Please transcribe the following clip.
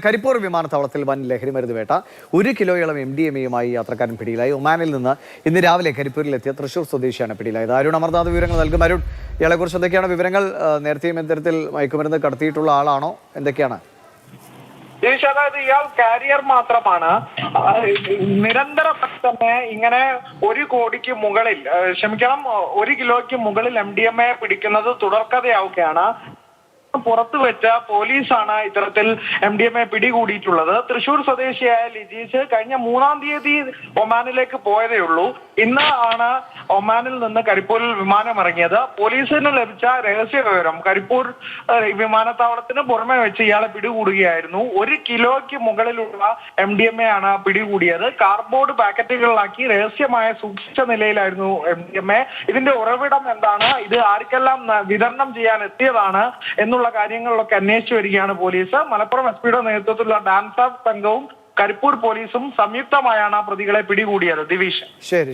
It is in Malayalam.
കരിപ്പൂർ വിമാനത്താവളത്തിൽ വൻ ലഹരിമരുന്ന് വേട്ട 1 കിലോയോളം MDMA-യുമായി യാത്രക്കാരൻ പിടിയിലായി. ഒമാനിൽ നിന്ന് ഇന്ന് രാവിലെ കരിപ്പൂരിലെത്തിയ തൃശൂർ സ്വദേശിയാണ് പിടിയിലായത്. അരുൺ അമർനാഥ് വിവരങ്ങൾ നൽകും. അരുൺ, ഇയാളെക്കുറിച്ച് എന്തൊക്കെയാണ് വിവരങ്ങൾ? നേരത്തെയും ഇത്തരത്തിൽ മയക്കുമരുന്ന് കടത്തിയിട്ടുള്ള ആളാണോ? എന്തൊക്കെയാണ്? അതായത് ഇയാൾ കാരിയർ മാത്രമാണ്. നിരന്തരമായി തന്നെ ഇങ്ങനെ 1 കോടിക്ക് മുകളിൽ 1 കിലോയ്ക്ക് മുകളിൽ MDMA പിടിക്കുന്നത് തുടർക്കഥയാവുകയാണ്. പുറത്തു വെച്ച പോലീസാണ് ഇത്തരത്തിൽ MDMA പിടികൂടിയിട്ടുള്ളത്. തൃശൂർ സ്വദേശിയായ ലിജീഷ് കഴിഞ്ഞ 3-ാം തീയതി ഒമാനിലേക്ക് പോയതേ ഉള്ളൂ. ഇന്ന് ആണ് ഒമാനിൽ നിന്ന് കരിപ്പൂരിൽ വിമാനമിറങ്ങിയത്. പോലീസിന് ലഭിച്ച രഹസ്യ വിവരം കരിപ്പൂർ വിമാനത്താവളത്തിന് പുറമെ വെച്ച് ഇയാളെ പിടികൂടുകയായിരുന്നു. 1 കിലോയ്ക്ക് മുകളിലുള്ള MDMA ആണ് പിടികൂടിയത്. കാർഡ്ബോർഡ് പാക്കറ്റുകളിലാക്കി രഹസ്യമായ സൂക്ഷിച്ച നിലയിലായിരുന്നു MDMA. ഇതിന്റെ ഉറവിടം എന്താണ്, ഇത് ആർക്കെല്ലാം വിതരണം ചെയ്യാൻ എത്തിയതാണ് എന്നുള്ള കാര്യങ്ങളിലൊക്കെ അന്വേഷിച്ചു വരികയാണ് പോലീസ്. മലപ്പുറം SP-യുടെ നേതൃത്വത്തിലുള്ള ഡാൻസ് സംഘവും കരിപ്പൂർ പോലീസും സംയുക്തമായാണ് പ്രതികളെ പിടികൂടിയത്. ദിവിഷ്. ശരി.